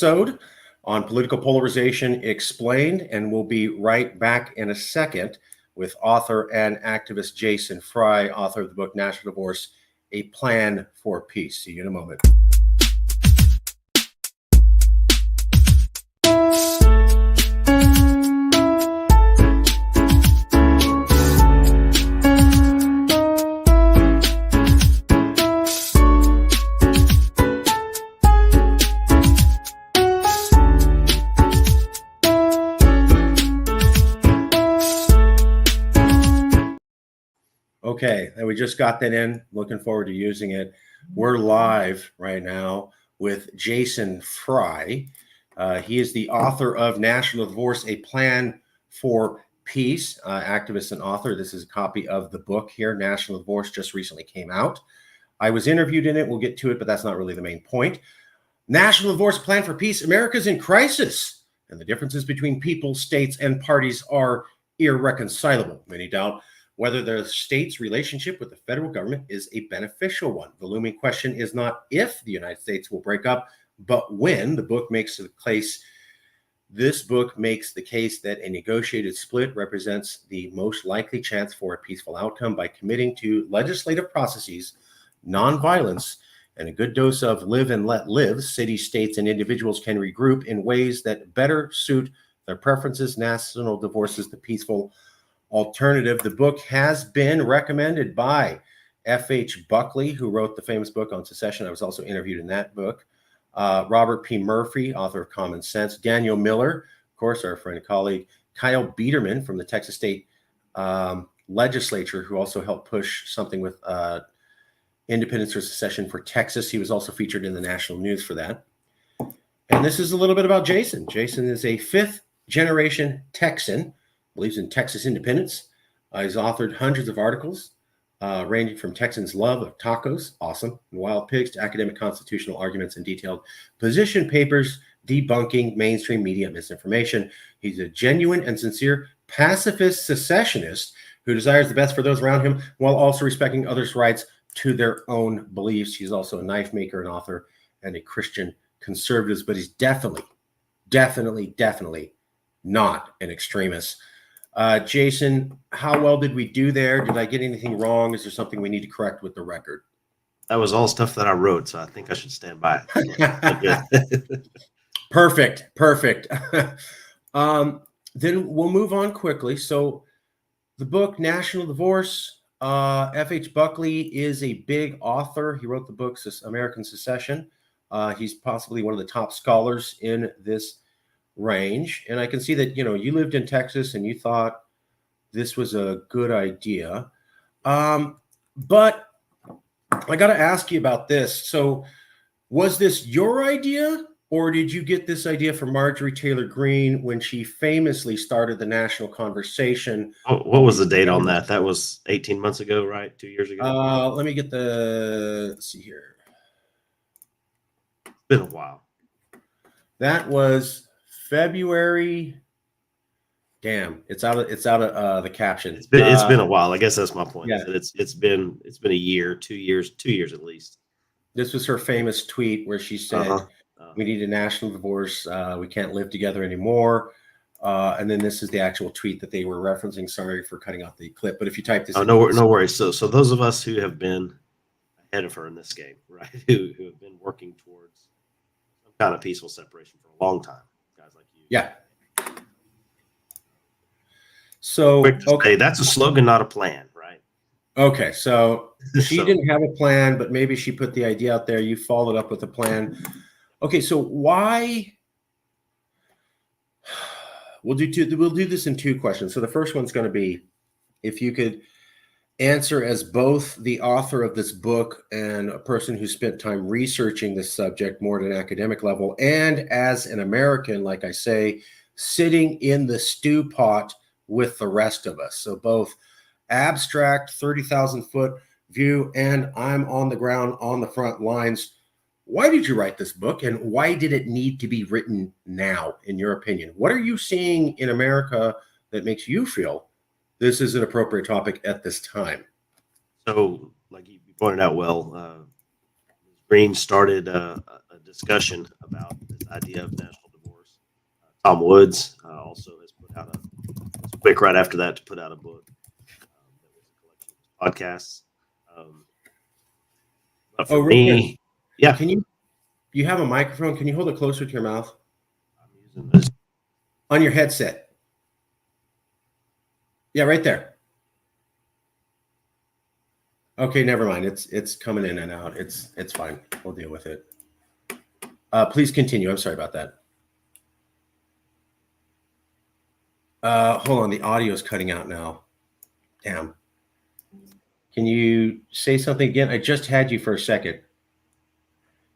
episode on political polarization explained, and we'll be right back in a second with author and activist Jason Fry, author of the book National Divorce, A Plan for Peace. See you in a moment. Okay, and we just got that in. Looking forward to using it. We're live right now with Jason Fry. He is the author of National Divorce, A Plan for Peace, activist and author. This is a copy of the book here, National Divorce, just recently came out. I was interviewed in it. We'll get to it, but that's not really the main point. National Divorce, Plan for Peace. America's in crisis, and the differences between people, states, and parties are irreconcilable. Many doubt whether the state's relationship with the federal government is a beneficial one. The looming question is not if the United States will break up, but when. The book makes the case. This book makes the case that a negotiated split represents the most likely chance for a peaceful outcome by committing to legislative processes, nonviolence, and a good dose of live and let live. Cities, states, and individuals can regroup in ways that better suit their preferences. National Divorce is the peaceful alternative. The book has been recommended by F.H. Buckley, who wrote the famous book on secession. I was also interviewed in that book. Robert P. Murphy, author of Common Sense. Daniel Miller, of course, our friend and colleague. Kyle Biederman from the Texas State Legislature, who also helped push something with independence or secession for Texas. He was also featured in the national news for that. And this is a little bit about Jason. Jason is a fifth-generation Texan, believes in Texas independence. He's authored hundreds of articles, ranging from Texans' love of tacos, awesome, and wild pigs, to academic constitutional arguments and detailed position papers debunking mainstream media misinformation. He's a genuine and sincere pacifist secessionist who desires the best for those around him while also respecting others' rights to their own beliefs. He's also a knife maker, an author, and a Christian conservative, but he's definitely not an extremist. Jason, how well did we do there? Did I get anything wrong? Is there something we need to correct with the record? That was all stuff that I wrote, so I think I should stand by it. Perfect. Then we'll move on quickly. So the book, National Divorce, F.H. Buckley is a big author. He wrote the book, American Secession. He's possibly one of the top scholars in this range. And I can see that, you lived in Texas and you thought this was a good idea. But I got to ask you about this. So was this your idea, or did you get this idea from Marjorie Taylor Greene when she famously started the national conversation? What was the date on that? That was 18 months ago, right? 2 years ago? Let me get let's see here. It's been a while. That was February. Damn, it's out of the caption. It's been a while. I guess that's my point. Yeah. It's been a year, 2 years at least. This was her famous tweet where she said, we need a national divorce. We can't live together anymore. And then this is the actual tweet that they were referencing. Sorry for cutting out the clip, but if you type this, no worries. So those of us who have been ahead of her in this game, right, who have been working towards some kind of peaceful separation for a long time, guys like you. Yeah. So okay, that's a slogan, not a plan, right? Okay, so she didn't have a plan, but maybe she put the idea out there. You followed up with a plan. Okay, so why? We'll do this in two questions. So the first one's going to be, if you could answer as both the author of this book and a person who spent time researching this subject more at an academic level, and as an American, like I say, sitting in the stew pot with the rest of us. So both abstract 30,000 foot view and I'm on the ground on the front lines. Why did you write this book, and why did it need to be written now, in your opinion? What are you seeing in America that makes you feel this is an appropriate topic at this time? So, like you pointed out, Greene started a discussion about this idea of national divorce. Tom Woods also has put out was quick right after that to put out a book that was a collection of podcasts. But for real quick, me, yeah, can you have a microphone? Can you hold it closer to your mouth I'm using this. on your headset? Yeah, right there. Okay, never mind. It's coming in and out. It's fine. We'll deal with it. Please continue. I'm sorry about that. Hold on. The audio is cutting out now. Damn. Can you say something again? I just had you for a second.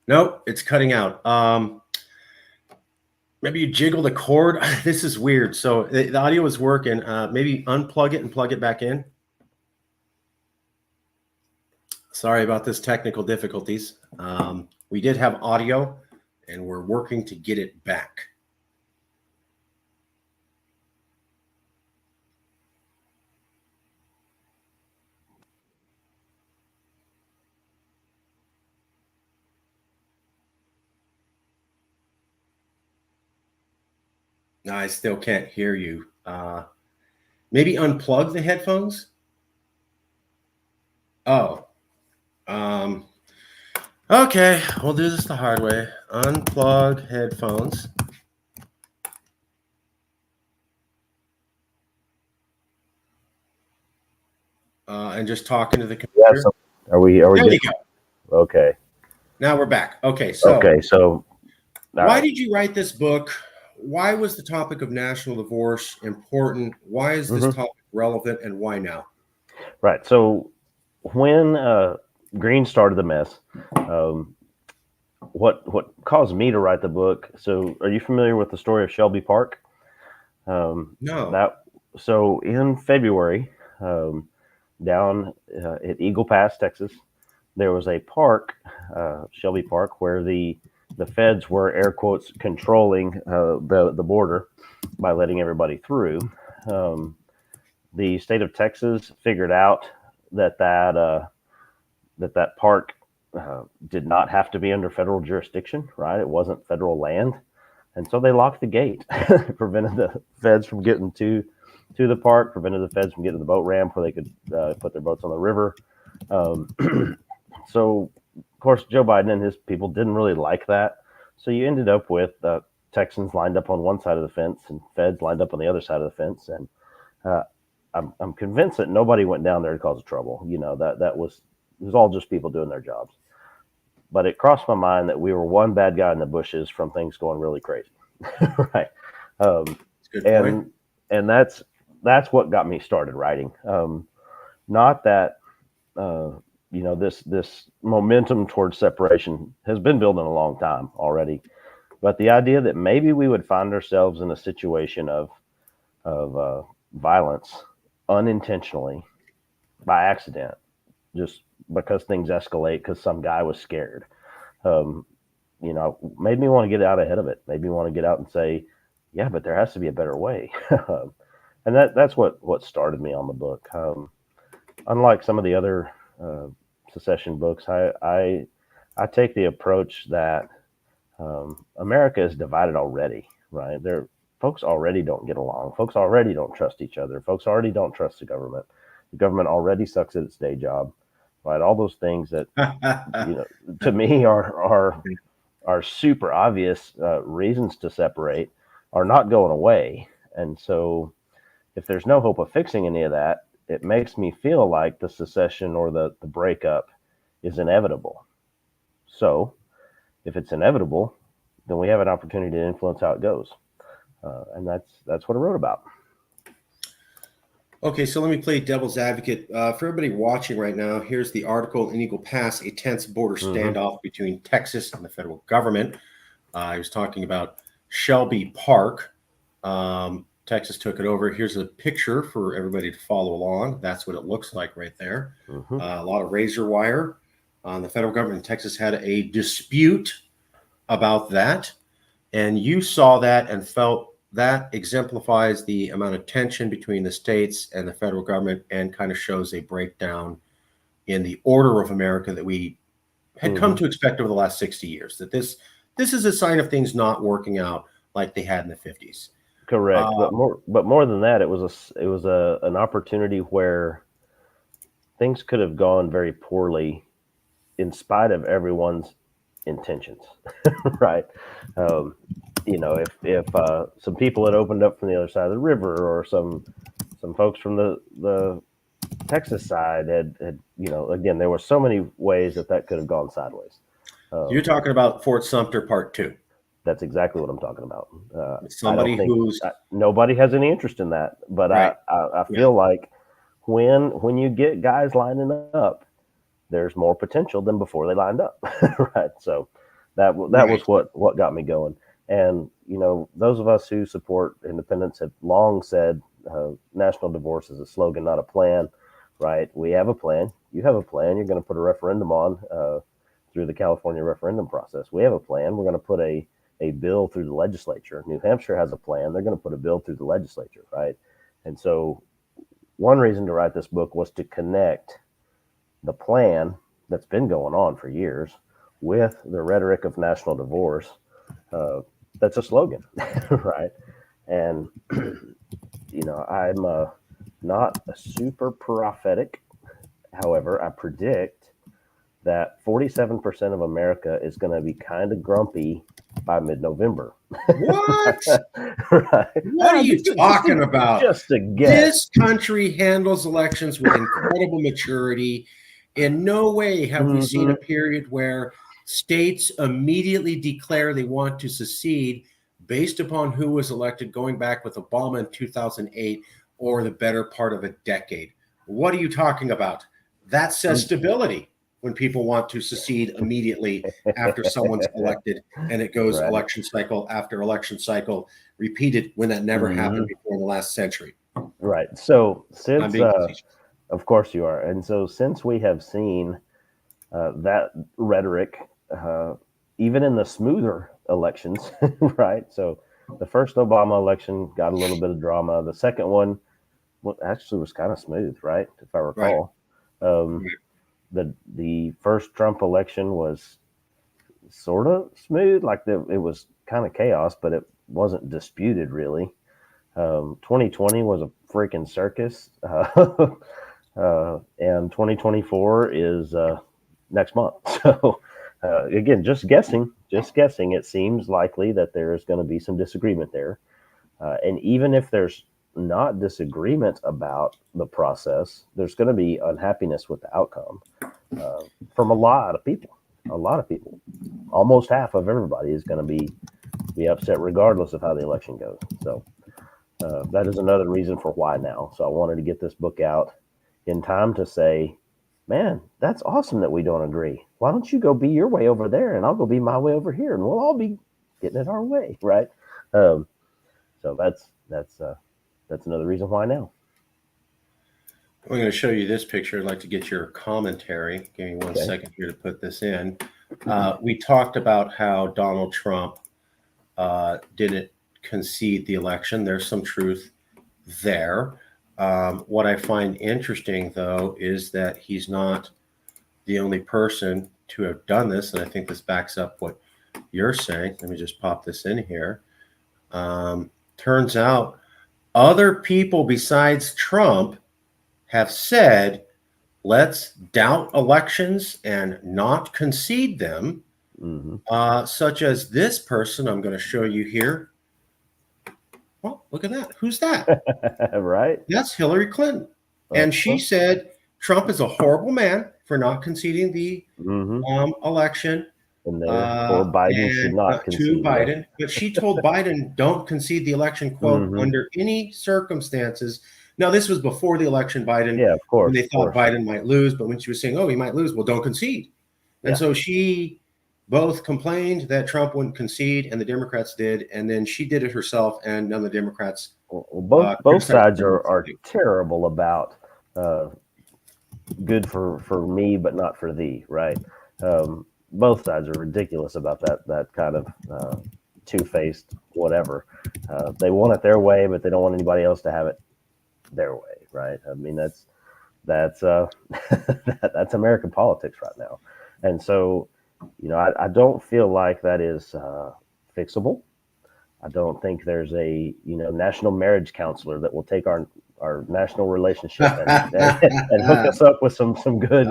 Nope, it's cutting out. Maybe you jiggle the cord. This is weird. So the audio is working. Maybe unplug it and plug it back in. Sorry about this technical difficulties. We did have audio, and we're working to get it back. No, I still can't hear you. Maybe unplug the headphones. Oh, okay. We'll do this the hard way. Unplug headphones. And just talk into the computer. Yeah, so are we There good? you go. Okay. Now we're back. Okay, so All why right. did you write this book? Why was the topic of national divorce important? Why is this topic relevant, and why now? Right. So when Green started the mess, what caused me to write the book? So are you familiar with the story of Shelby Park? No. So in February, down at Eagle Pass, Texas, there was a park, Shelby Park, where the feds were air quotes controlling the border by letting everybody through. The state of Texas figured out that park did not have to be under federal jurisdiction, right? It wasn't federal land, and so they locked the gate, prevented the feds from getting to the park, prevented the feds from getting to the boat ramp where they could put their boats on the river. So, of course, Joe Biden and his people didn't really like that. So you ended up with Texans lined up on one side of the fence and feds lined up on the other side of the fence. And I'm convinced that nobody went down there to cause trouble. You know, it was all just people doing their jobs. But it crossed my mind that we were one bad guy in the bushes from things going really crazy, right? That's a good point. And that's what got me started writing. Not that this momentum towards separation has been building a long time already, but the idea that maybe we would find ourselves in a situation of violence unintentionally by accident, just because things escalate because some guy was scared, made me want to get out ahead of it. Made me want to get out and say, yeah, but there has to be a better way. And that's what started me on the book. Unlike some of the other secession books, I take the approach that America is divided already, right? Folks already don't get along. Folks already don't trust each other. Folks already don't trust the government. The government already sucks at its day job, right? All those things that to me are super obvious reasons to separate are not going away. And so if there's no hope of fixing any of that, it makes me feel like the secession or the breakup is inevitable. So if it's inevitable, then we have an opportunity to influence how it goes. And that's what I wrote about. Okay, so let me play devil's advocate. For everybody watching right now, here's the article in Eagle Pass, a tense border standoff between Texas and the federal government. I was talking about Shelby Park. Texas took it over. Here's a picture for everybody to follow along. That's what it looks like right there. A lot of razor wire. The federal government in Texas had a dispute about that. And you saw that and felt that exemplifies the amount of tension between the states and the federal government and kind of shows a breakdown in the order of America that we had come to expect over the last 60 years, that this this is a sign of things not working out like they had in the 50s. Correct, but more than that, it was an opportunity where things could have gone very poorly in spite of everyone's intentions, right? If some people had opened up from the other side of the river, or some folks from the Texas side had again, there were so many ways that could have gone sideways. You're talking about Fort Sumter Part 2. That's exactly what I'm talking about. Somebody who's nobody has any interest in that, but right. I feel like when you get guys lining up, there's more potential than before they lined up, right? So that was what got me going. And those of us who support independence have long said national divorce is a slogan, not a plan, right? We have a plan. You have a plan. You're going to put a referendum on through the California referendum process. We have a plan. We're going to put a bill through the legislature. New Hampshire has a plan. They're going to put a bill through the legislature, right? And so one reason to write this book was to connect the plan that's been going on for years with the rhetoric of national divorce. That's a slogan, right? And, I'm not a super prophetic. However, I predict that 47% of America is going to be kind of grumpy by mid-November. What? Right. What are you talking about? Just a guess. This country handles elections with incredible maturity. In no way have we seen a period where states immediately declare they want to secede based upon who was elected, going back with Obama in 2008 or the better part of a decade. What are you talking about? That says stability when people want to secede immediately after someone's elected, and it goes Right. election cycle after election cycle, repeated when that never happened before in the last century. Right. So I'm since, being facetious. of course you are. And so since we have seen that rhetoric, even in the smoother elections, right? So the first Obama election got a little bit of drama. The second one actually was kind of smooth, right? If I recall. The first Trump election was sort of smooth, it was kind of chaos, but it wasn't disputed really. 2020 was a freaking circus, and 2024 is next month. So again, just guessing. It seems likely that there is going to be some disagreement there, and even if there's not disagreement about the process, there's going to be unhappiness with the outcome from a lot of people. Almost half of everybody is going to be upset regardless of how the election goes. So that is another reason for why now. So I wanted to get this book out in time to say, man, that's awesome that we don't agree. Why don't you go be your way over there and I'll go be my way over here, and we'll all be getting it our way, right? So that's another reason why now. I'm going to show you this picture. I'd like to get your commentary. Give me one second here to put this in. We talked about how Donald Trump didn't concede the election. There's some truth there. What I find interesting, though, is that he's not the only person to have done this. And I think this backs up what you're saying. Let me just pop this in here. Turns out other people besides Trump have said, let's doubt elections and not concede them, such as this person I'm going to show you here. Well, look at that. Who's that? Right? That's Hillary Clinton. And she said Trump is a horrible man for not conceding the election. And or Biden should not concede. To Biden. But she told Biden, don't concede the election, quote, under any circumstances. Now, this was before the election, Biden. Yeah, of course. When they thought Biden might lose, but when she was saying, oh, he might lose, well, don't concede. And so she both complained that Trump wouldn't concede, and the Democrats did, and then she did it herself, and none of the Democrats. Well, both sides are terrible about good for me, but not for thee, right? Both sides are ridiculous about that kind of two-faced whatever. They want it their way, but they don't want anybody else to have it their way, right? I mean, that's that's American politics right now. And so I don't feel like that is fixable. I don't think there's a national marriage counselor that will take our national relationship and hook us up with some Okay, good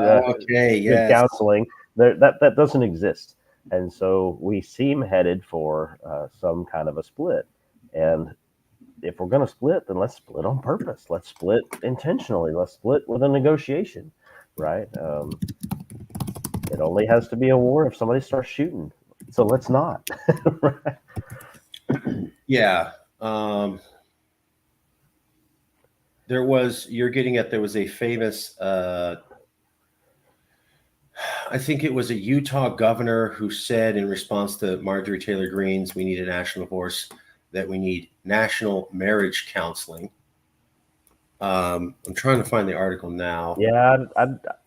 yes. counseling. That doesn't exist, and so we seem headed for some kind of a split. And if we're going to split, then let's split on purpose. Let's split intentionally. Let's split with a negotiation, right? It only has to be a war if somebody starts shooting. So let's not. Right? Yeah. You're getting at, there was a famous, I think it was a Utah governor who said in response to Marjorie Taylor Greene's "We need a national divorce," that we need national marriage counseling. I'm trying to find the article now. Yeah,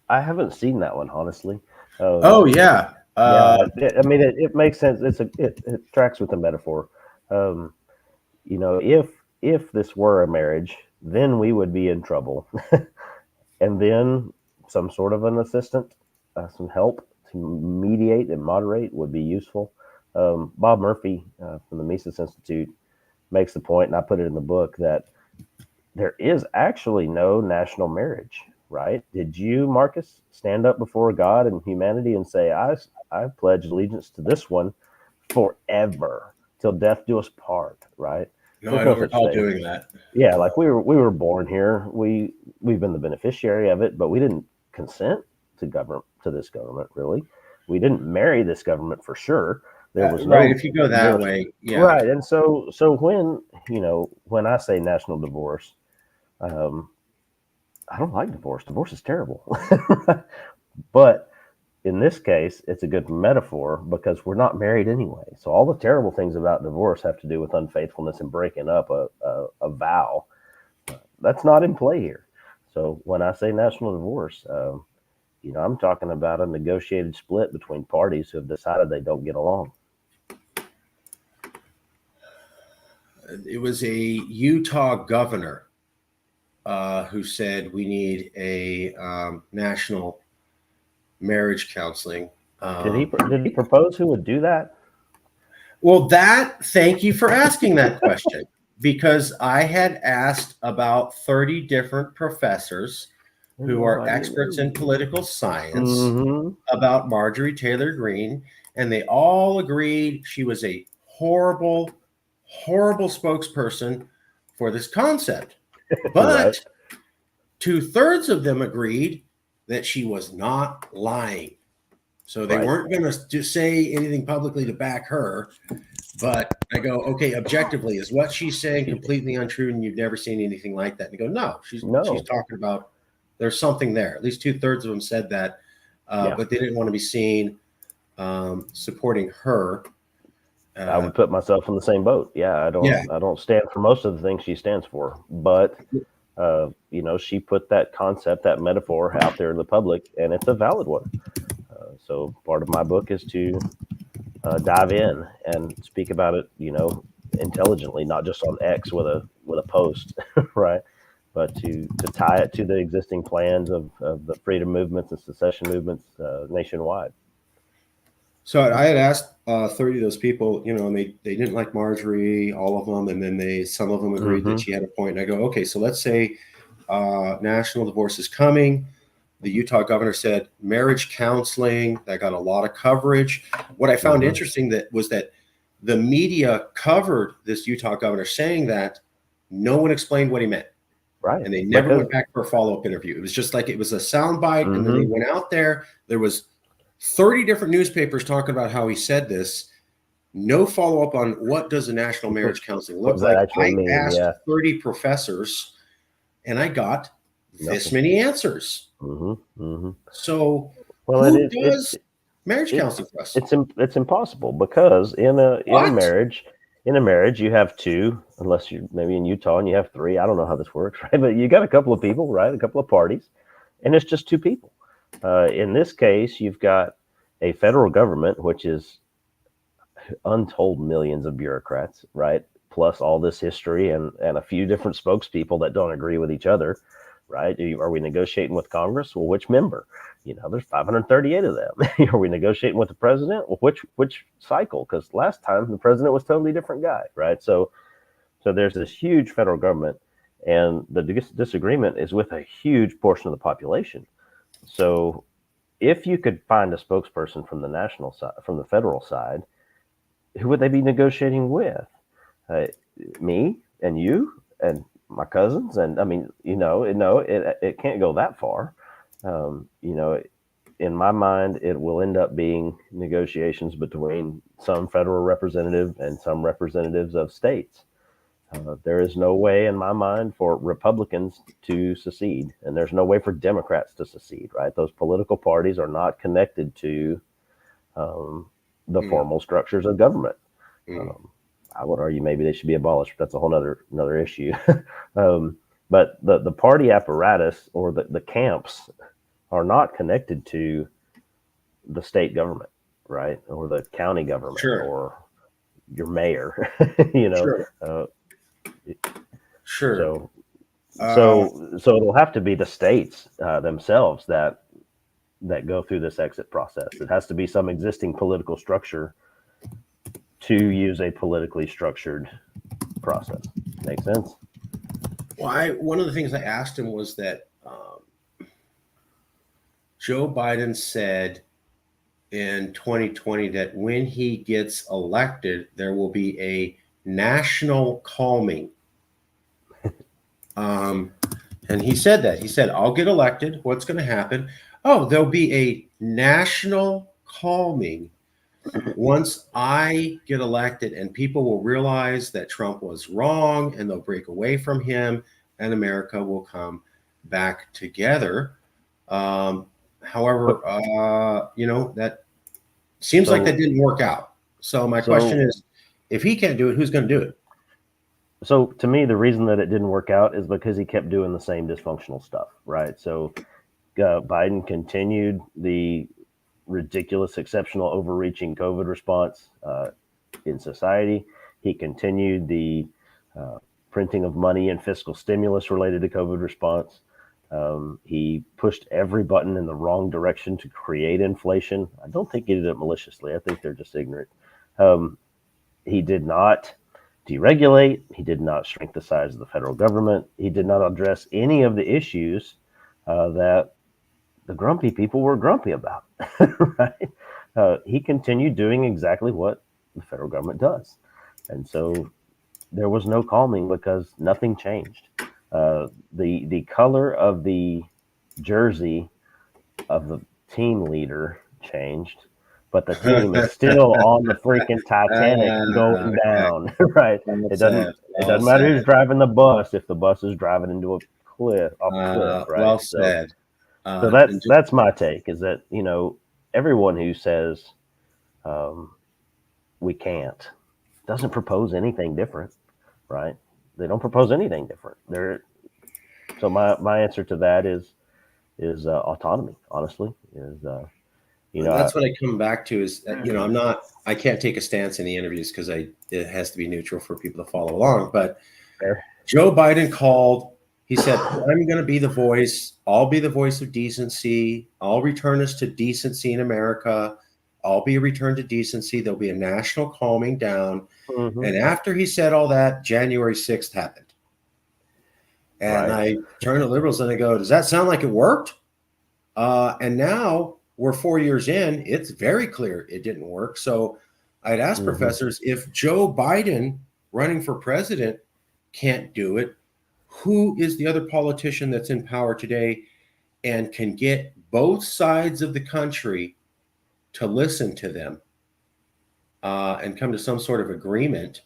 I haven't seen that one, honestly. Oh yeah. Yeah, I mean, it makes sense. It tracks with the metaphor. Um, if this were a marriage, then we would be in trouble, and then some sort of an assistant, some help to mediate and moderate would be useful. Bob Murphy from the Mises Institute makes the point, and I put it in the book, that there is actually no national marriage, right? Did you, Marcus, stand up before God and humanity and say, I pledge allegiance to this one forever till death do us part, right? No, There's I no don't such recall thing. doing that. Yeah, like we were born here. We've been the beneficiary of it, but we didn't consent to this government, really. We didn't marry this government for sure. There was Right. no If you go that way, yeah. right. And so when I say national divorce, um, I don't like divorce. Divorce is terrible. But in this case, it's a good metaphor because we're not married anyway. So all the terrible things about divorce have to do with unfaithfulness and breaking up a vow. That's not in play here. So when I say national divorce, I'm talking about a negotiated split between parties who have decided they don't get along. It was a Utah governor who said we need a national marriage counseling. Did he propose who would do that? Well, thank you for asking that question, because I had asked about 30 different professors who are experts in political science Mm-hmm. about Marjorie Taylor Greene, and they all agreed she was a horrible, horrible spokesperson for this concept. But Right. 2/3 of them agreed that she was not lying. So they Right. weren't going to say anything publicly to back her. But I go, okay, objectively, is what she's saying completely untrue and you've never seen anything like that? And they go, no, she's No. talking about, there's something there. At least 2/3 of them said that, Yeah. but they didn't want to be seen supporting her. I would put myself in the same boat. Yeah, I don't stand for most of the things she stands for, but she put that concept, that metaphor out there in the public, and it's a valid one. So part of my book is to dive in and speak about it, intelligently, not just on X with a post, right? But to tie it to the existing plans of the freedom movements and secession movements nationwide. So I had asked 30 of those people, and they didn't like Marjorie, all of them, and then some of them agreed that she had a point. And I go, okay, so let's say national divorce is coming. The Utah governor said marriage counseling. That got a lot of coverage. What I found interesting was that the media covered this Utah governor saying that. No one explained what he meant. Right. And they never went back for a follow-up interview. It was just like it was a soundbite, and then they went out there. There was 30 different newspapers talking about how he said this. No follow-up on what does a national marriage counseling look like. I asked 30 professors, and I got this many answers. So who does marriage counseling for us? It's impossible because in a marriage you have two, unless you're maybe in Utah and you have three. I don't know how this works, right? But you got a couple of people, right? A couple of parties, and it's just two people. In this case, you've got a federal government, which is untold millions of bureaucrats, right? Plus all this history and a few different spokespeople that don't agree with each other. right? Are we negotiating with Congress? Well, which member? There's 538 of them. Are we negotiating with the president? Well, which cycle? Because last time the president was a totally different guy, right? So there's this huge federal government, and the disagreement is with a huge portion of the population. So if you could find a spokesperson from the national side, from the federal side, who would they be negotiating with? Me and you and my cousins, and I mean, it can't go that far. In my mind, it will end up being negotiations between some federal representative and some representatives of states. There is no way in my mind for Republicans to secede, and there's no way for Democrats to secede, right? Those political parties are not connected to the formal structures of government. I would argue maybe they should be abolished, but that's a whole another issue. But the party apparatus or the camps are not connected to the state government, right? Or the county government, Sure. or your mayor, Sure. Sure. So it'll have to be the states themselves that go through this exit process. It has to be some existing political structure to use a politically structured process. Make sense? Well, one of the things I asked him was that Joe Biden said in 2020 that when he gets elected, there will be a national calming. And he said that. He said, I'll get elected. What's going to happen? Oh, there'll be a national calming once I get elected, and people will realize that Trump was wrong, and they'll break away from him, and America will come back together. However, that seems like that didn't work out. So my question is, if he can't do it, who's going to do it? So to me, the reason that it didn't work out is because he kept doing the same dysfunctional stuff, right? So Biden continued the ridiculous, exceptional, overreaching COVID response in society. He continued the printing of money and fiscal stimulus related to COVID response. He pushed every button in the wrong direction to create inflation. I don't think he did it maliciously. I think they're just ignorant. He did not deregulate. He did not shrink the size of the federal government. He did not address any of the issues that the grumpy people were grumpy about, right? He continued doing exactly what the federal government does. And so there was no calming because nothing changed. The color of the jersey of the team leader changed, but the team is still on the freaking Titanic going down, right? It doesn't matter who's driving the bus if the bus is driving into a cliff, right? Well said. So that's my take, is that, everyone who says we can't doesn't propose anything different, right? They don't propose anything different. So my answer to that is autonomy. Honestly, that's what I come back to is that, I can't take a stance in the interviews because it has to be neutral for people to follow along. But fair. Joe Biden called. He said, I'm going to be the voice. I'll be the voice of decency. I'll return us to decency in America. I'll be a return to decency. There'll be a national calming down. Mm-hmm. And after he said all that, January 6th happened. And right. I turn to liberals and I go, does that sound like it worked? And now we're 4 years in. It's very clear it didn't work. So I'd ask professors, if Joe Biden running for president can't do it, who is the other politician that's in power today and can get both sides of the country to listen to them and come to some sort of agreement?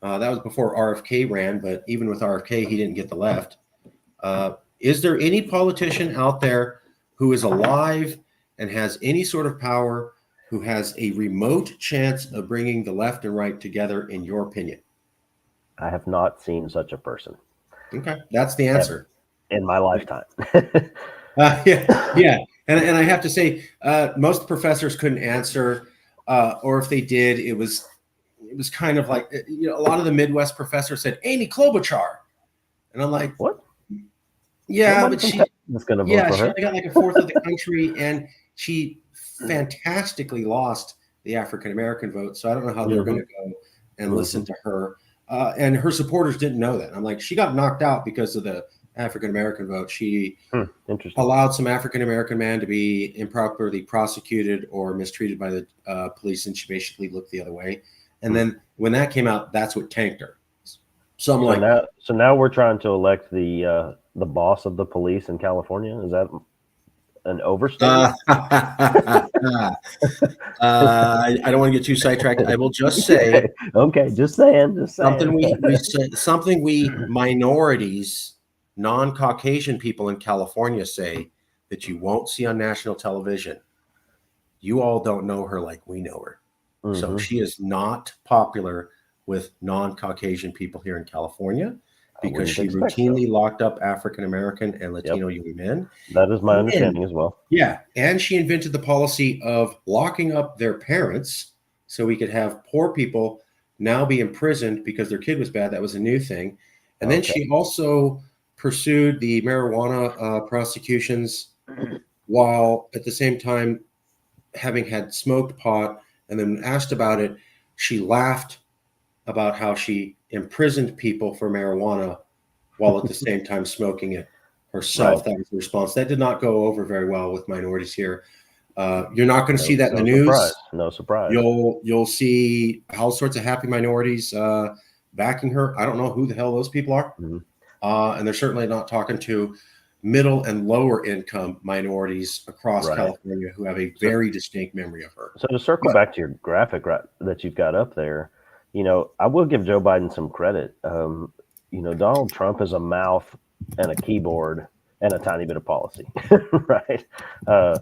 That was before RFK ran, but even with RFK, he didn't get the left. Is there any politician out there who is alive and has any sort of power who has a remote chance of bringing the left and right together, in your opinion? I have not seen such a person. Okay, that's the answer. In my lifetime. Yeah. And I have to say, most professors couldn't answer, or if they did, it was kind of like, a lot of the Midwest professors said, Amy Klobuchar. And I'm like, what? Yeah, Nobody but from she, Texas is going to vote yeah, for she her. only got like a fourth of the country, and she fantastically lost the African American vote. So I don't know how they're going Mhm. to go and listen Mhm. to her. And her supporters didn't know that. I'm like, she got knocked out because of the African American vote. She Interesting. allowed some African American man to be improperly prosecuted or mistreated by the police, and she basically looked the other way. And Hmm. then when that came out, that's what tanked her. So I'm So like, now we're trying to elect the boss of the police in California. Is that an overstatement? I don't want to get too sidetracked. I will just say Okay. Okay, just saying, just something saying. we say, something we minorities, non-Caucasian people in California say that you won't see on national television. You all don't know her like we know her. So Hmm. she is not popular with non-Caucasian people here in California I because wouldn't she expect so. routinely locked up African American and Yep, Latino young men. that is my And understanding as well. yeah, and she invented the policy of locking up their parents so we could have poor people now be imprisoned because their kid was bad. That was a new thing. And then Okay. she also pursued the marijuana prosecutions while at the same time having had smoked pot. And then asked about it, she laughed about how she imprisoned people for marijuana while at the same time smoking it Right. herself. That was the response. That did not go over very well with minorities here. You're not going to see No, that in the no surprise. news. No surprise. You'll see all sorts of happy minorities backing her. I don't know who the hell those people are, Mhm. and they're certainly not talking to middle and lower income minorities across Right. California who have a So, very distinct memory of her. so to circle But back to your graphic that you've got up there, I will give Joe Biden some credit. Donald Trump is a mouth and a keyboard and a tiny bit of policy, right? Uh,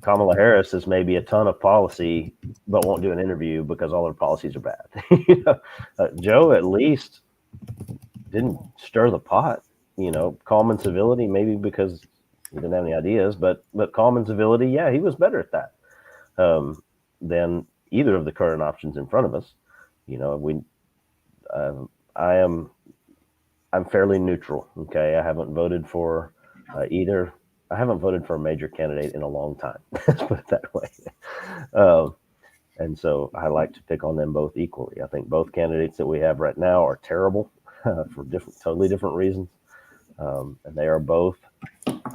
Kamala Harris is maybe a ton of policy, but won't do an interview because all her policies are bad. Joe at least didn't stir the pot. Calm and civility, maybe because he didn't have any ideas, but calm and civility, yeah, he was better at that than either of the current options in front of us. We uh, I am I'm fairly neutral. Okay, I haven't voted for either. I haven't voted for a major candidate in a long time. Let's put it that way. Um, and so I like to pick on them both equally. I think both candidates that we have right now are terrible for totally different reasons, and they are both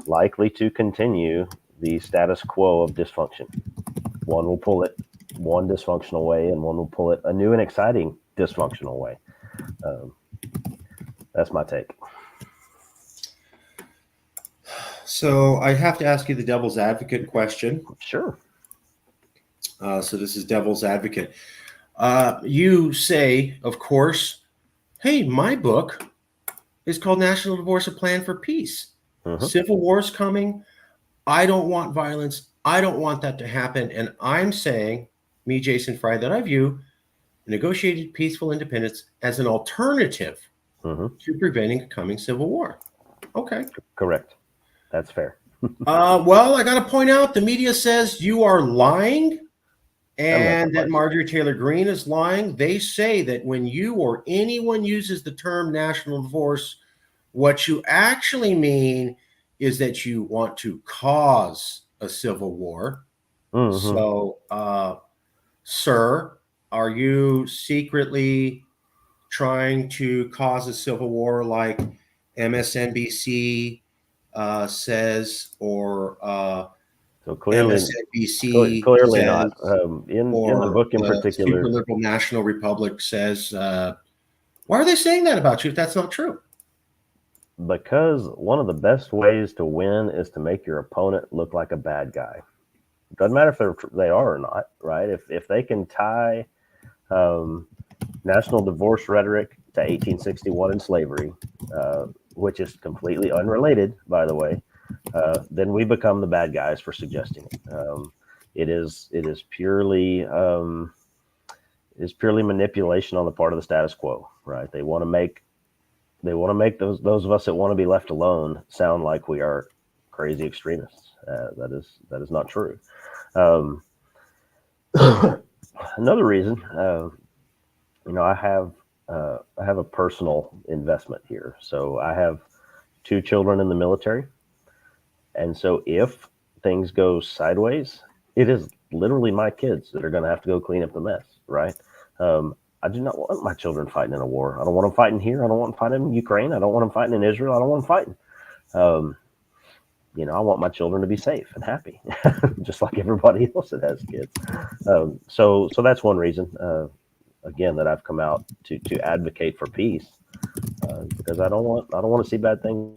likely to continue the status quo of dysfunction. One will pull it one dysfunctional way, and one will pull it a new and exciting dysfunctional way. Um, that's my take. so I have to ask you the devil's advocate question. Sure. So this is devil's advocate. You say, of course, hey, my book is called National Divorce: A Plan for Peace. Hmm. Civil war's coming. I don't want violence. I don't want that to happen. And I'm saying, me, Jason Fry, that I view negotiated peaceful independence as an alternative Hmm. to preventing a coming civil war. Okay. Correct. That's fair. Well, I got to point out the media says you are lying I'm not and that surprised. Marjorie Taylor Greene is lying. They say that when you or anyone uses the term national divorce, what you actually mean is that you want to cause a civil war. Hmm. So, sir, are you secretly trying to cause a civil war like MSNBC says, or So MSNBC clearly says, not. In the or book in the super particular, liberal National Republic says? Why are they saying that about you if that's not true? because one of the best ways to win is to make your opponent look like a bad guy. Doesn't matter if they are or not, right? If they can tie um, national divorce rhetoric to 1861 and slavery, which is completely unrelated, by the way, then we become the bad guys for suggesting it. It is purely manipulation on the part of the status quo, right? They want to make those of us that want to be left alone sound like we are crazy extremists. That is not true. Um, Another reason, I have a personal investment here. So I have two children in the military. And so if things go sideways, it is literally my kids that are going to have to go clean up the mess, right? I do not want my children fighting in a war. I don't want them fighting here. I don't want them fighting in Ukraine. I don't want them fighting in Israel. I don't want them fighting. I want my children to be safe and happy, just like everybody else that has kids. So that's one reason, again, that I've come out to advocate for peace, because I don't want to see bad things.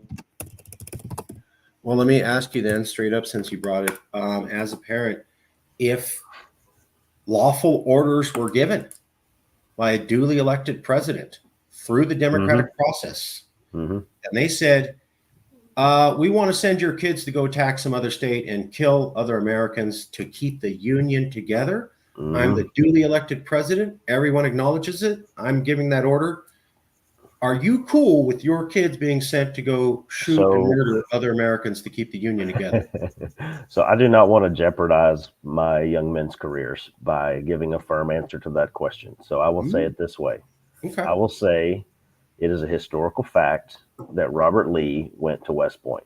Well, let me ask you then, straight up, since you brought it, as a parent, if lawful orders were given by a duly elected president through the democratic process, and they said, we want to send your kids to go attack some other state and kill other Americans to keep the union together. I'm the duly elected president. Everyone acknowledges it. I'm giving that order. Are you cool with your kids being sent to go shoot and murder other Americans to keep the union together? So I do not want to jeopardize my young men's careers by giving a firm answer to that question. So I will say it this way. Okay. I will say it is a historical fact that Robert Lee went to West Point.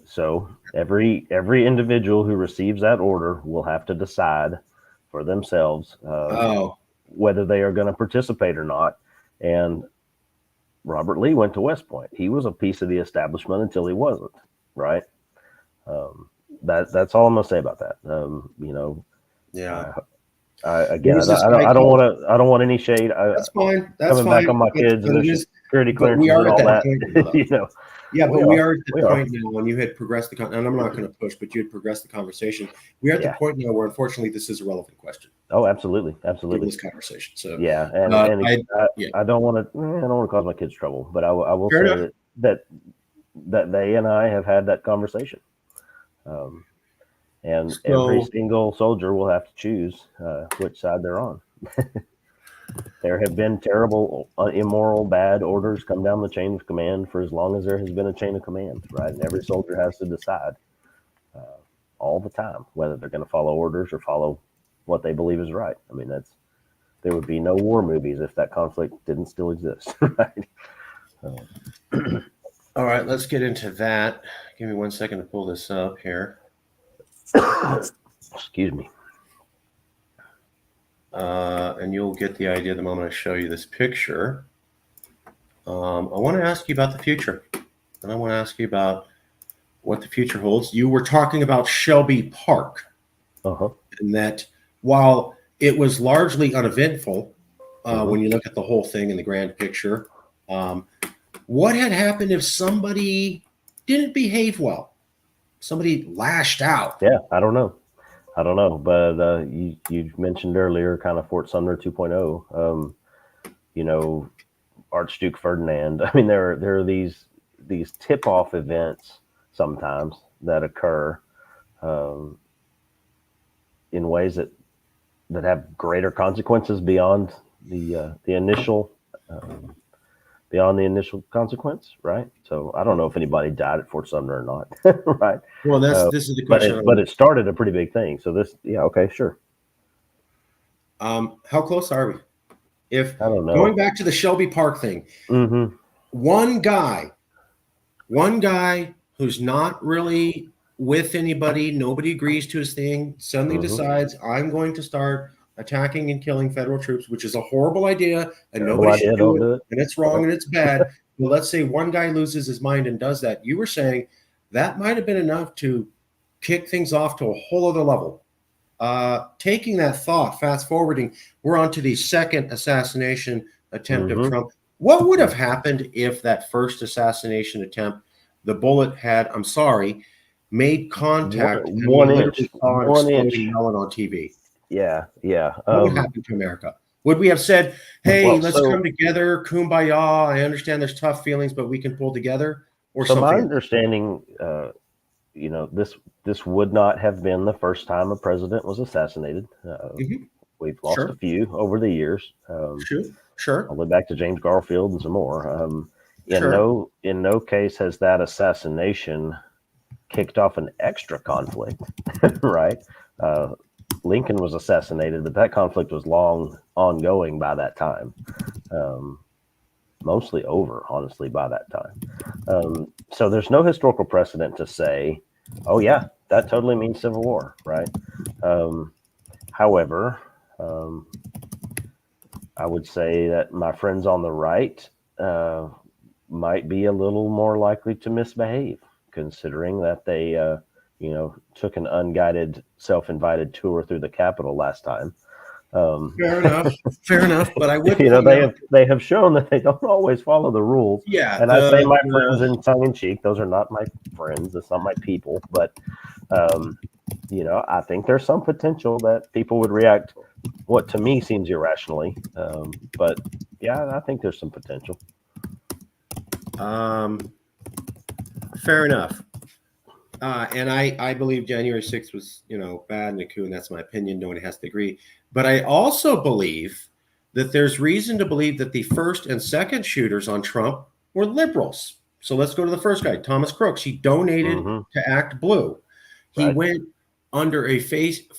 So every individual who receives that order will have to decide for themselves whether they are going to participate or not. And Robert Lee went to West Point. He was a piece of the establishment until he wasn't, right? That's all I'm going to say about that. Yeah. I don't want any shade. That's fine. That's coming fine. back on my kids and the security clearance we are and at all that that. point now, Yeah, but we are at the point now when you had progressed and I'm not going to push, but you had progressed the conversation. We are at the point now where, unfortunately, this is a relevant question. Oh, absolutely, This conversation. So yeah, and I don't want to cause my kids trouble, but I will say that they and I have had that conversation, and every single soldier will have to choose which side they're on. There have been terrible, immoral, bad orders come down the chain of command for as long as there has been a chain of command, right? And every soldier has to decide all the time whether they're going to follow orders or follow what they believe is right. I mean, there would be no war movies if that conflict didn't still exist, right? All right, let's get into that. Give me 1 second to pull this up here. Excuse me. And you'll get the idea the moment I show you this picture. I want to ask you about the future. And I want to ask you about what the future holds. You were talking about Shelby Park. And that while it was largely uneventful, when you look at the whole thing in the grand picture, what had happened if somebody didn't behave well? Somebody lashed out. Yeah, I don't know. But you mentioned earlier kind of Fort Sumner 2.0. Archduke Ferdinand. I mean, there are these tip-off events sometimes that occur in ways that have greater consequences beyond the initial consequence, right? So I don't know if anybody died at Fort Sumner or not, right? Well, this is the question. But it started a pretty big thing. So okay, sure. How close are we? I don't know. Going back to the Shelby Park thing, one guy who's not really with anybody, nobody agrees to his thing, suddenly decides, I'm going to start attacking and killing federal troops, which is a horrible idea, and nobody should do it, and it's wrong and it's bad. Well, let's say one guy loses his mind and does that. You were saying that might have been enough to kick things off to a whole other level. Taking that thought, fast forwarding, we're on to the second assassination attempt of Trump. What would have happened if that first assassination attempt, the bullet had, made contact and 1 inch on TV? Yeah. What would happen to America? Would we have said, hey, let's come together, kumbaya, I understand there's tough feelings, but we can pull together? Or something? My understanding, this would not have been the first time a president was assassinated. We've lost a few over the years. Sure. All the way back to James Garfield and some more. In no case has that assassination kicked off an extra conflict, right? Lincoln was assassinated, but that conflict was long ongoing by that time. mostly over, honestly, by that time. So there's no historical precedent to say, oh yeah, that totally means civil war, right? However, I would say that my friends on the right might be a little more likely to misbehave, considering that they, took an unguided, self-invited tour through the Capitol last time. Fair enough. Fair enough. But I would, they have shown that they don't always follow the rules. yeah. And I say my friends in tongue in cheek; those are not my friends. That's not my people. But I think there's some potential that people would react what to me seems irrationally. But yeah, I think there's some potential. Fair enough. And I believe January 6th was, bad and a coup, and that's my opinion. No one has to agree. But I also believe that there's reason to believe that the first and second shooters on Trump were liberals. So let's go to the first guy, Thomas Crooks. He donated to Act Blue. He went under a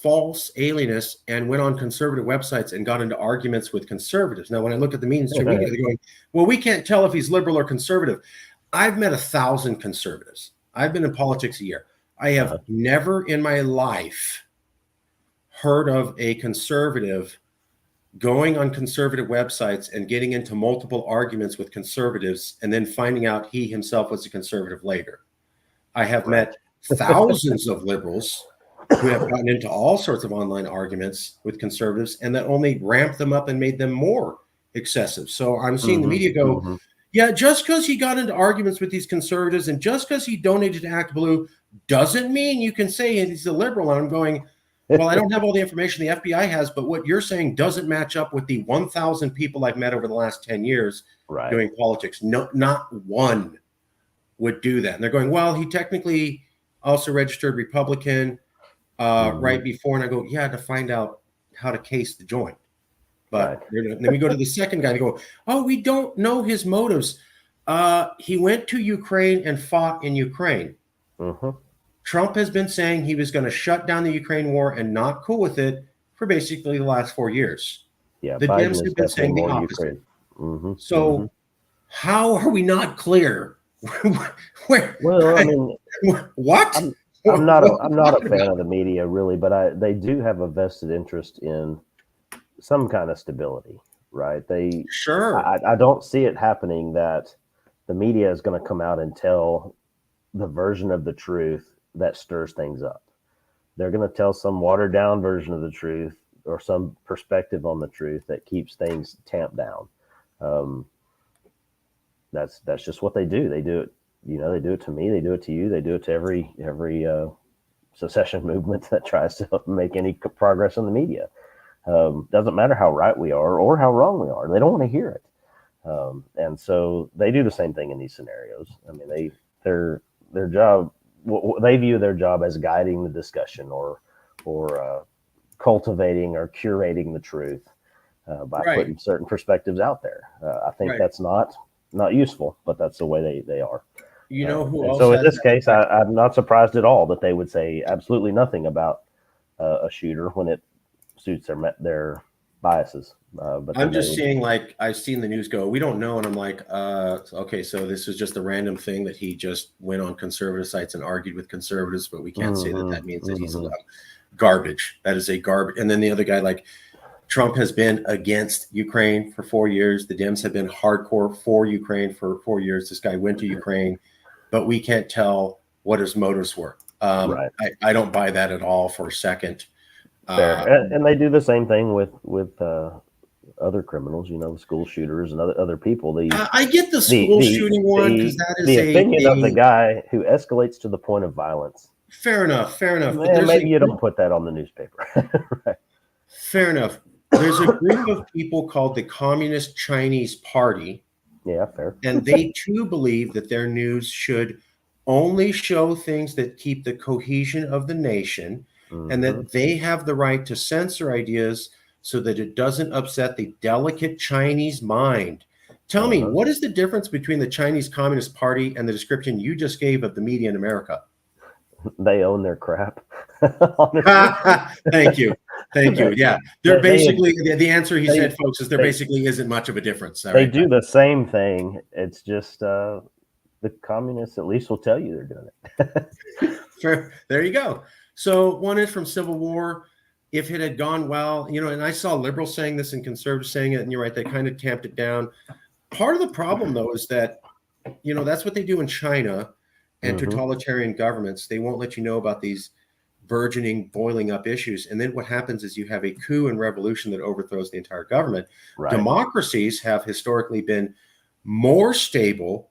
false alias and went on conservative websites and got into arguments with conservatives. Now, when I look at the mainstream media, they're going, well, we can't tell if he's liberal or conservative. I've met 1,000 conservatives. I've been in politics a year. I have never in my life heard of a conservative going on conservative websites and getting into multiple arguments with conservatives and then finding out he himself was a conservative later. I have met thousands of liberals who have gotten into all sorts of online arguments with conservatives, and that only ramped them up and made them more excessive. So I'm seeing the media go, yeah, just because he got into arguments with these conservatives and just because he donated to Act Blue doesn't mean you can say he's a liberal. And I'm going, well, I don't have all the information the FBI has, but what you're saying doesn't match up with the 1,000 people I've met over the last 10 years doing politics. No, not one would do that. And they're going, well, he technically also registered Republican right before. And I go, yeah, to find out how to case the joint. But then we go to the second guy and go, oh, we don't know his motives. He went to Ukraine and fought in Ukraine. Trump has been saying he was going to shut down the Ukraine war and not cool with it for basically the last 4 years. Yeah, the Dems have been saying the opposite. So how are we not clear? Well, I mean, what? I'm not a fan of the media really, but they do have a vested interest in some kind of stability, right? I don't see it happening that the media is going to come out and tell the version of the truth that stirs things up. They're going to tell some watered down version of the truth or some perspective on the truth that keeps things tamped down. That's just what they do. They do it, they do it to me, they do it to you, they do it to every secession movement that tries to make any progress in the media. Doesn't matter how right we are or how wrong we are. They don't want to hear it. And so they do the same thing in these scenarios. I mean, their job, they view their job as guiding the discussion or cultivating or curating the truth by putting certain perspectives out there. I think that's not useful, but that's the way they are. Who else? So in this case, I'm not surprised at all that they would say absolutely nothing about a shooter when it suits their biases. But I'm just seeing, like, I've seen the news go, we don't know. And I'm like, okay, so this is just a random thing that he just went on conservative sites and argued with conservatives, but we can't say that means that he's garbage. That is a garbage. And then the other guy, like, Trump has been against Ukraine for 4 years. The Dems have been hardcore for Ukraine for 4 years. This guy went to Ukraine, but we can't tell what his motives were. I don't buy that at all for a second. And they do the same thing with other criminals, school shooters and other people. I get the school shooting one because that is the opinion of the guy who escalates to the point of violence. Fair enough. But maybe you don't put that on the newspaper. Right. Fair enough. There's a group of people called the Communist Chinese Party. Yeah, fair. And they too believe that their news should only show things that keep the cohesion of the nation, and that they have the right to censor ideas so that it doesn't upset the delicate Chinese mind. Tell me, what is the difference between the Chinese Communist Party and the description you just gave of the media in America? They own their crap. Thank you. Thank you. Yeah, they're They- basically the answer he they- said, folks, is there they- basically isn't much of a difference. All They right? do the same thing. It's just the communists at least will tell you they're doing it. Sure. There you go. So one is from Civil War. If it had gone well, and I saw liberals saying this and conservatives saying it, and you're right, they kind of tamped it down. Part of the problem, though, is that, that's what they do in China and Mhm. totalitarian governments. They won't let you know about these burgeoning, boiling up issues. And then what happens is you have a coup and revolution that overthrows the entire government. Right. Democracies have historically been more stable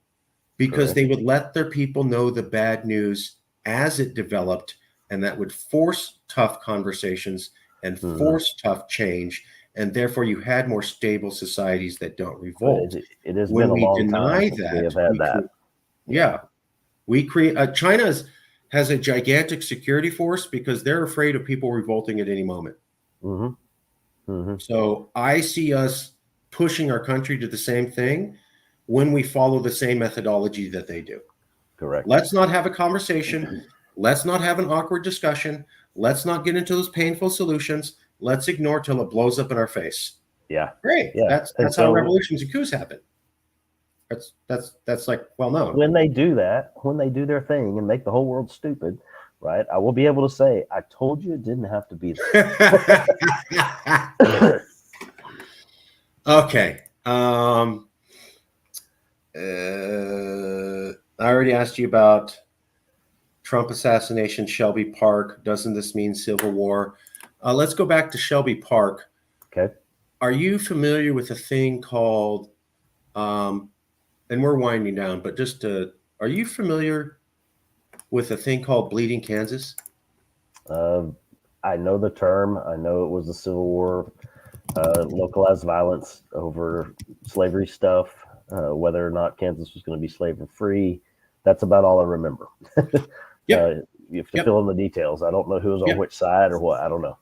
because Correct. they would let their people know the bad news as it developed, and that would force tough conversations and Mhm. force tough change. And therefore, you had more stable societies that don't revolt. It has When been a we long deny time since that, we have had we that. Yeah, we create. China has a gigantic security force because they're afraid of people revolting at any moment. Hmm. Hmm. So I see us pushing our country to the same thing when we follow the same methodology that they do. Correct. Let's not have a conversation. Let's not have an awkward discussion. Let's not get into those painful solutions. Let's ignore till it blows up in our face. Yeah. Great. Yeah. That's And how so- revolutions and coups happen. That's like well known. When they do that, when they do their thing and make the whole world stupid, right? I will be able to say, "I told you it didn't have to be there." Okay. I already asked you about Trump assassination, Shelby Park. Doesn't this mean civil war? Let's go back to Shelby Park. Okay. Are you familiar with a thing called, and we're winding down, but are you familiar with a thing called Bleeding Kansas? I know the term. I know it was the Civil War, localized violence over slavery stuff, whether or not Kansas was going to be slavery free. That's about all I remember. Yep. You have to fill in the details. I don't know who was on which side or what. I don't know.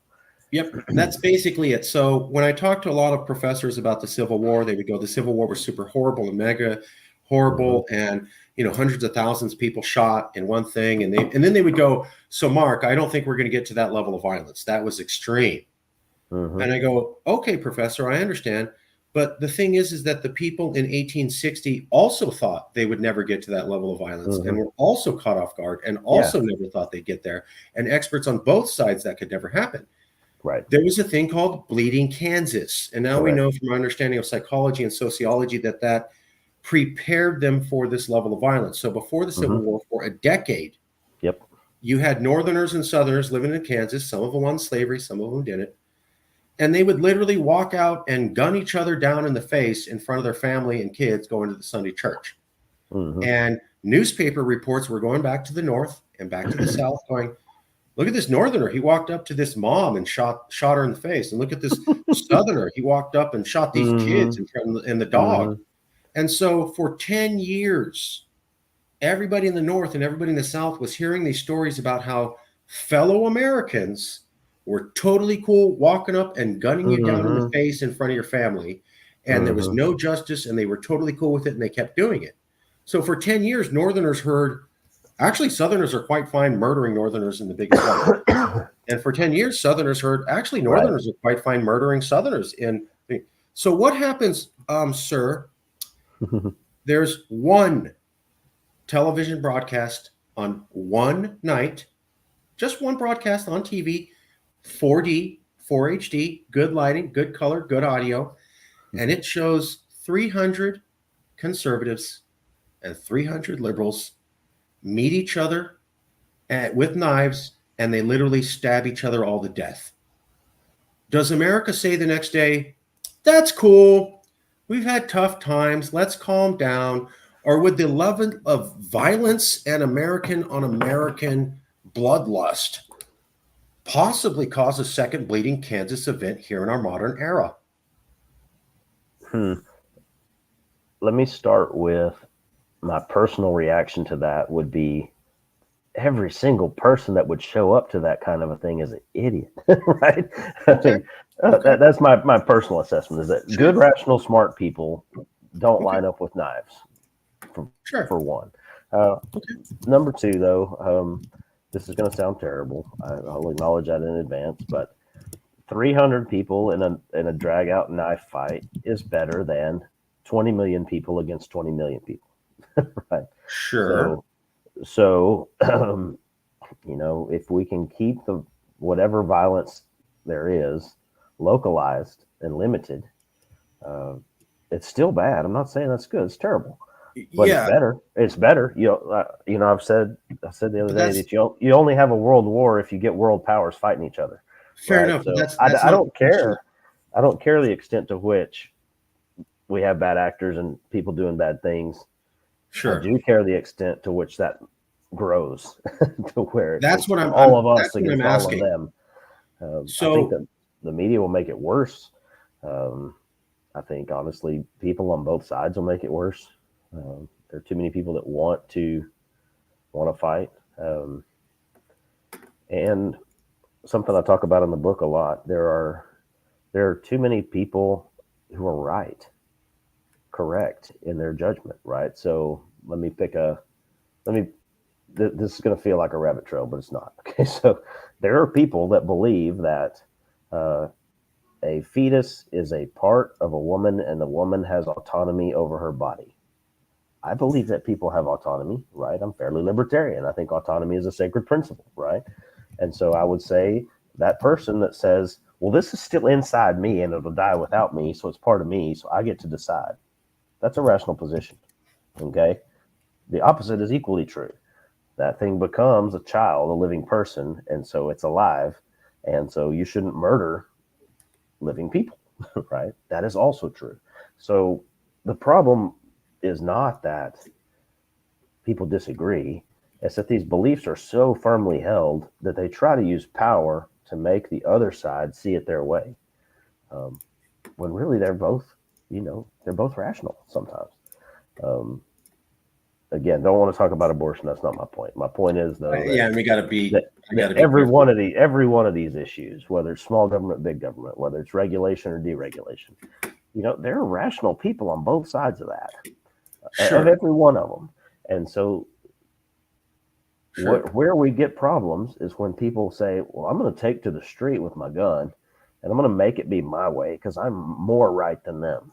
Yep, that's basically it. So when I talked to a lot of professors about the Civil War, they would go, the Civil War was super horrible and mega horrible, and hundreds of thousands of people shot in one thing, and then they would go, so Mark, I don't think we're going to get to that level of violence. That was extreme. Mhm. And I go, okay, professor, I understand. But the thing is that the people in 1860 also thought they would never get to that level of violence and were also caught off guard and also never thought they'd get there. And experts on both sides, that could never happen. Right. There was a thing called Bleeding Kansas. And now we Correct. know from our understanding of psychology and sociology that prepared them for this level of violence. So before the Civil War, for a decade, Yep. you had Northerners and Southerners living in Kansas. Some of them on slavery, some of them didn't. And they would literally walk out and gun each other down in the face in front of their family and kids going to the Sunday church. Mhm. And newspaper reports were going back to the North and back to the South going, look at this Northerner. He walked up to this mom and shot her in the face. And look at this Southerner. He walked up and shot these kids in front of and the dog. And so for 10 years, everybody in the North and everybody in the South was hearing these stories about how fellow Americans were totally cool walking up and gunning you down in the face in front of your family. And there was no justice, and they were totally cool with it, and they kept doing it. So for 10 years, Northerners heard, actually, Southerners are quite fine murdering Northerners in the biggest way. And for 10 years, Southerners heard, actually, Northerners are quite fine murdering Southerners. So what happens, sir? There's one television broadcast on one night, just one broadcast on TV, 4D, 4HD, good lighting, good color, good audio, and it shows 300 conservatives and 300 liberals meet each other with knives, and they literally stab each other all to death. Does America say the next day, that's cool, we've had tough times, let's calm down? Or would the level of violence and American on American bloodlust possibly cause a second Bleeding Kansas event here in our modern era? Let me start with my personal reaction to that would be every single person that would show up to that kind of a thing is an idiot, right? Okay. That's my personal assessment is that good, rational, smart people don't line up with knives, for one. Number two, though, this is going to sound terrible. I'll acknowledge that in advance, but 300 people in a drag out knife fight is better than 20 million people against 20 million people, right? Sure. So if we can keep the whatever violence there is localized and limited, it's still bad. I'm not saying that's good. It's terrible, but it's Yeah, better. It's better. I've said the other but day that's that you only have a world war if you get world powers fighting each other, fair right? enough. But So that's I not don't the question. care. I don't care the extent to which we have bad actors and people doing bad things. I Sure. do care the extent to which that grows to where That's it's what all of that's us what I'm against all of asking. them. I think So that the media will make it worse. Um, I think honestly, people on both sides will make it worse. There are too many people that want to fight, and something I talk about in the book a lot. There are too many people who are correct in their judgment. Right. So let me. This is going to feel like a rabbit trail, but it's not. Okay. So there are people that believe that. Uh, a fetus is a part of a woman and the woman has autonomy over her body. I believe that people have autonomy, right? I'm fairly libertarian. I think autonomy is a sacred principle, right? And so I would say that person that says, well, this is still inside me and it'll die without me, so it's part of me, so I get to decide. That's a rational position. Okay. The opposite is equally true. That thing becomes a child, a living person, and so it's alive. And so you shouldn't murder living people, right? That is also true. So the problem is not that people disagree, it's that these beliefs are so firmly held that they try to use power to make the other side see it their way. Um, when really they're both rational sometimes. Um, again, don't want to talk about abortion. That's not my point. My point is though yeah, and I got that to be careful. every one of these issues, whether it's small government, big government, whether it's regulation or deregulation, there are rational people on both sides of that, of Sure. every one of them. And so Sure. where we get problems is when people say, well, I'm going to take to the street with my gun and I'm going to make it be my way because I'm more right than them.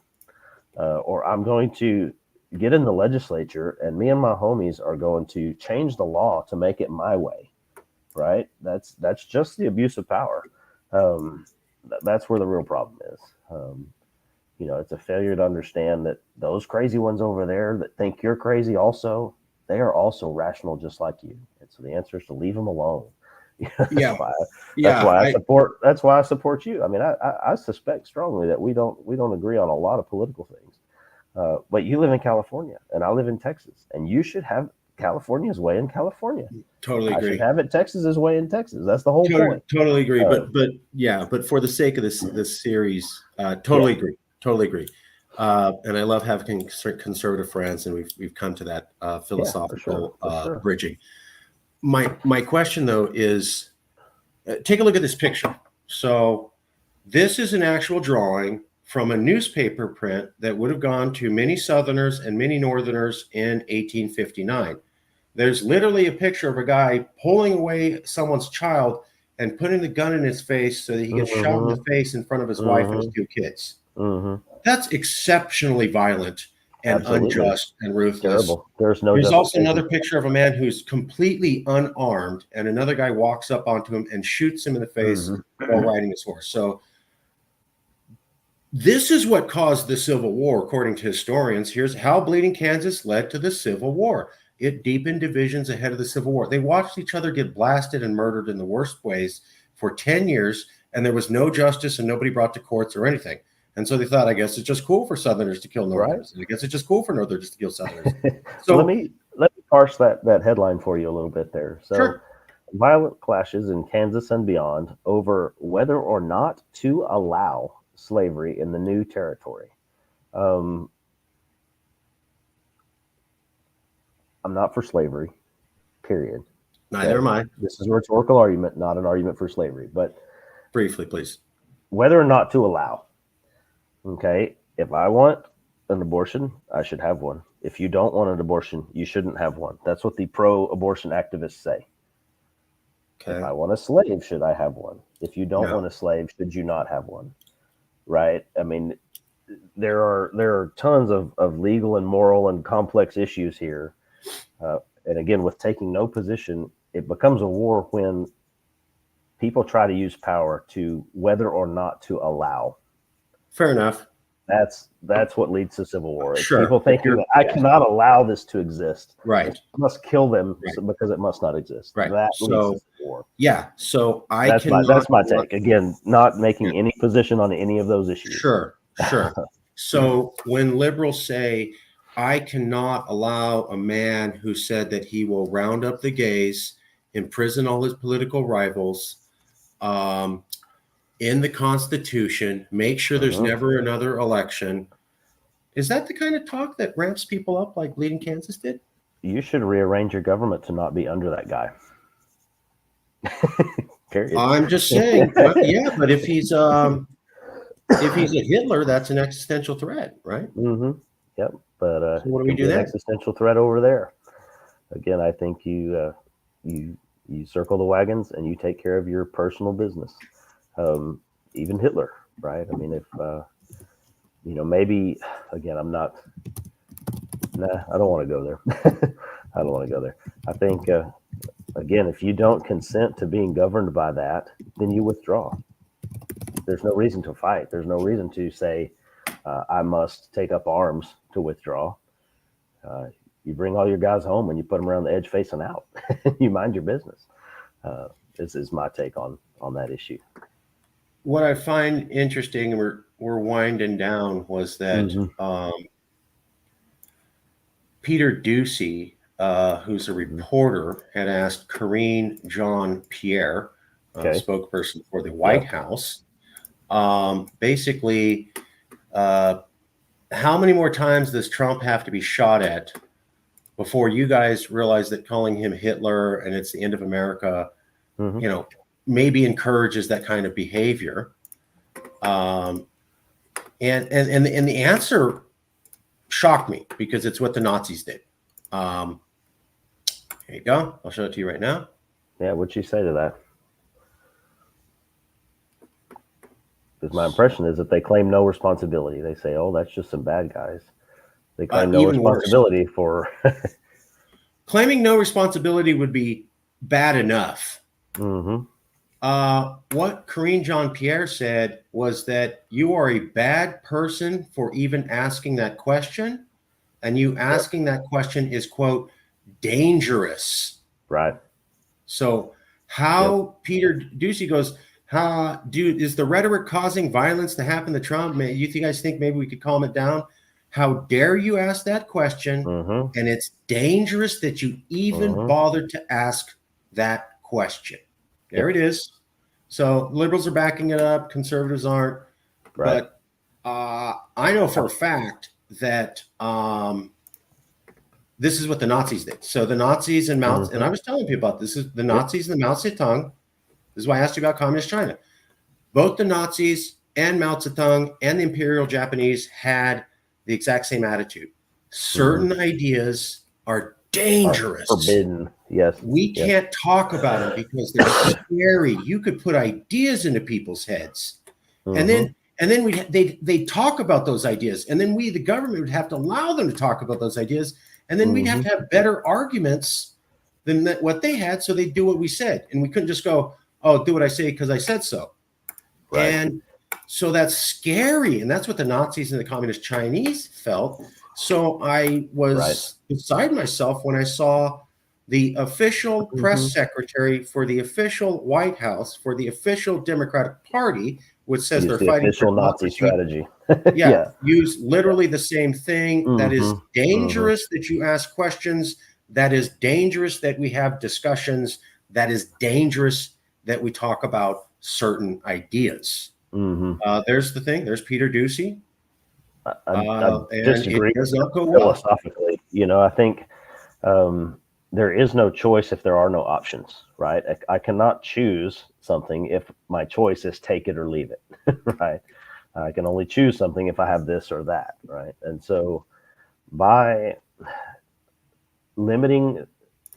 Or I'm going to get in the legislature and me and my homies are going to change the law to make it my way. Right. That's just the abuse of power. That's where the real problem is. It's a failure to understand that those crazy ones over there that think you're crazy also, they are also rational just like you. And so the answer is to leave them alone. that's Yeah. why that's Yeah. why I support you. I mean, I suspect strongly that we don't agree on a lot of political things. But you live in California and I live in Texas, and you should have California's way in California. Totally I should agree. have it Texas's way in Texas. That's the whole point. Totally agree. Uh, But for the sake of this series, yeah, totally agree. Totally agree. And I love having conservative friends, and we've come to that yeah, for sure, philosophical for sure. bridging. My question though is, take a look at this picture. So this is an actual drawing from a newspaper print that would have gone to many Southerners and many Northerners in 1859. There's literally a picture of a guy pulling away someone's child and putting the gun in his face so that he gets shot in Hmm. the face in front of his wife and his Hmm. two kids. Hmm. That's exceptionally violent and Absolutely unjust and ruthless. terrible. There's no There's also justification. another picture of a man who's completely unarmed, and another guy walks up onto him and shoots him in the face Hmm. while riding his horse. So this is what caused the Civil War, according to historians. Here's how Bleeding Kansas led to the Civil War. It deepened divisions ahead of the Civil War. They watched each other get blasted and murdered in the worst ways for 10 years, and there was no justice and nobody brought to courts or anything. And so they thought, I guess it's just cool for Southerners to kill Right. Northerners. And I guess it's just cool for Northerners to kill Southerners. let So, me let me parse that headline for you a little bit there. So, sure. violent clashes in Kansas and beyond over whether or not to allow slavery in the new territory. Um, I'm not for slavery, period. Neither Okay. am I. This is a rhetorical argument, not an argument for slavery, but Briefly, please. whether or not to allow. Okay. If I want an abortion, I should have one. If you don't want an abortion, you shouldn't have one. That's what the pro abortion activists say. If Okay. I want a slave, should I have one? If you don't No. want a slave, should you not have one? Right? I mean, there are tons of legal and moral and complex issues here. And again, with taking no position, it becomes a war when people try to use power to whether or not to allow. Fair enough. That's what leads to civil war. It's Sure. people If thinking you're- that I cannot allow this to exist. Right. I must kill them Right. because it must not exist. Right. That So, leads to civil war. Yeah. So I That's cannot. that's my take. Again, not making any position on any of those issues. Sure. Sure. So when liberals say, I cannot allow a man who said that he will round up the gays, imprison all his political rivals, in the Constitution, make sure there's Mhm. never another election. Is that the kind of talk that ramps people up like Bleeding Kansas did? You should rearrange your government to not be under that guy. Period. I'm just saying, yeah, but if he's a Hitler, that's an existential threat, right? Mm-hmm. Yep. But So what do we could do be an there? existential threat over there. Again, I think you circle the wagons and you take care of your personal business. Even Hitler, right? I mean, if maybe again, I'm not. Nah, I don't want to go there. I don't want to go there. I think again, if you don't consent to being governed by that, then you withdraw. There's no reason to fight. There's no reason to say, I must take up arms to withdraw. You bring all your guys home and you put them around the edge facing out. You mind your business. This is my take on that issue. What I find interesting, and we're winding down, was that Mhm. Peter Ducey, who's a reporter, had asked Karine Jean-Pierre, Okay. spokesperson for the White House, basically, how many more times does Trump have to be shot at before you guys realize that calling him Hitler and it's the end of America, Mhm. maybe encourages that kind of behavior? And the answer shocked me because it's what the Nazis did. Here you go. I'll show it to you right now. Yeah, what'd you say to that? Because my impression is that they claim no responsibility. They say, "Oh, that's just some bad guys." They claim no Even worse. responsibility for. Claiming no responsibility would be bad enough. Mm-hmm. What Karine Jean-Pierre said was that you are a bad person for even asking that question, and you asking that question is, quote, dangerous. Right. So how Peter Ducey goes, is the rhetoric causing violence to happen to Trump? You guys think maybe we could calm it down? How dare you ask that question? Mm-hmm. And it's dangerous that you even bothered to ask that question. There it is. So liberals are backing it up. Conservatives aren't. Right. But I know for a fact that this is what the Nazis did. So the Nazis and Mao, and I was telling people about this, is the Nazis and the Mao Zedong. This is why I asked you about communist China. Both the Nazis and Mao Zedong and the Imperial Japanese had the exact same attitude. Certain ideas are dangerous. Forbidden. Yes. We can't talk about them because they're scary. You could put ideas into people's heads, and then they talk about those ideas, and then we, the government, would have to allow them to talk about those ideas, and then we'd have to have better arguments than what they had, so they do what we said, and we couldn't just go, "Oh, do what I say because I said so." Right. And so that's scary, and that's what the Nazis and the communist Chinese felt. So I was beside myself when I saw the official press secretary for the official White House, for the official Democratic Party, which says they're fighting official for Nazi democracy. strategy. Use literally the same thing. That is dangerous that you ask questions. That is dangerous that we have discussions. That is dangerous that we talk about certain ideas. There's the thing. There's Peter Ducey. I And disagree it does not go well. philosophically. I think there is no choice if there are no options, right? I cannot choose something if my choice is take it or leave it, right? I can only choose something if I have this or that, right? And so by limiting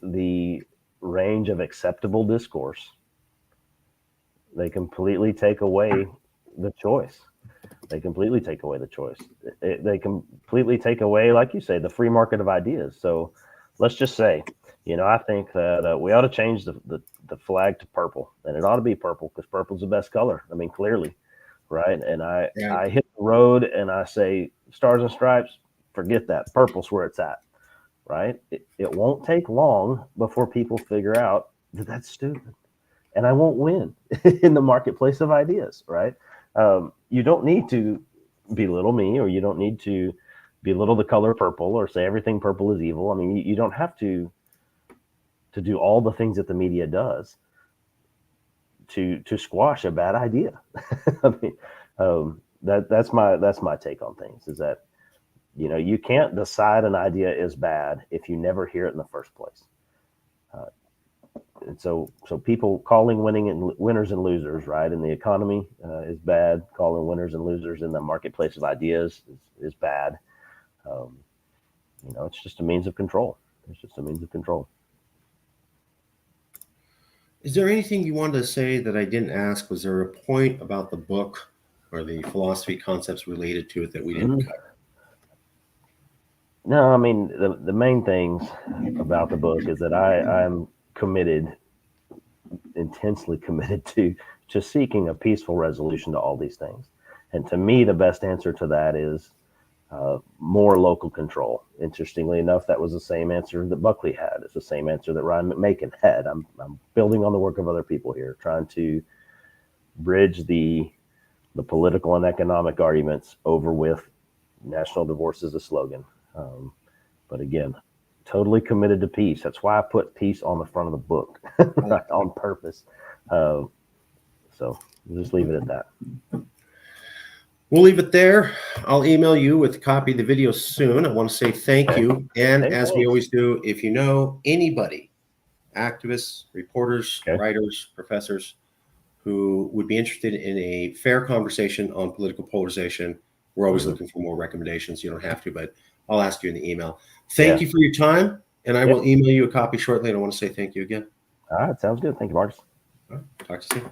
the range of acceptable discourse, they completely take away the choice. They completely take away the choice. They completely take away, like you say, the free market of ideas. So let's just say, I think that we ought to change the flag to purple, and it ought to be purple because purple's the best color. I mean, clearly, right? And I hit the road and I say, Stars and Stripes, forget that. Purple's where it's at, right? It won't take long before people figure out that that's stupid, and I won't win in the marketplace of ideas, right? You don't need to belittle me, or you don't need to belittle the color purple or say everything purple is evil. I mean, you don't have to do all the things that the media does to squash a bad idea. I mean, that's my take on things, is that, you can't decide an idea is bad if you never hear it in the first place. And so people calling winners and losers, right, in the economy is bad. Calling winners and losers in the marketplace of ideas is bad. It's just a means of control. It's just a means of control. Is there anything you wanted to say that I didn't ask? Was there a point about the book or the philosophy concepts related to it that we didn't cover? No, I mean, the main things about the book is that I'm committed, intensely committed to seeking a peaceful resolution to all these things. And to me, the best answer to that is more local control. Interestingly enough, that was the same answer that Buckley had. It's the same answer that Ryan McMakin had. I'm building on the work of other people here, trying to bridge the political and economic arguments over with national divorce as a slogan. But again, totally committed to peace. That's why I put peace on the front of the book on purpose. So we'll just leave it at that. We'll leave it there. I'll email you with a copy of the video soon. I want to say thank you. And as we always do, if you know anybody, activists, reporters, writers, professors, who would be interested in a fair conversation on political polarization, we're always looking for more recommendations. You don't have to, but I'll ask you in the email. Thank you for your time, and I will email you a copy shortly. And I want to say thank you again. All right. Sounds good. Thank you, Marcus. All right, talk to you soon.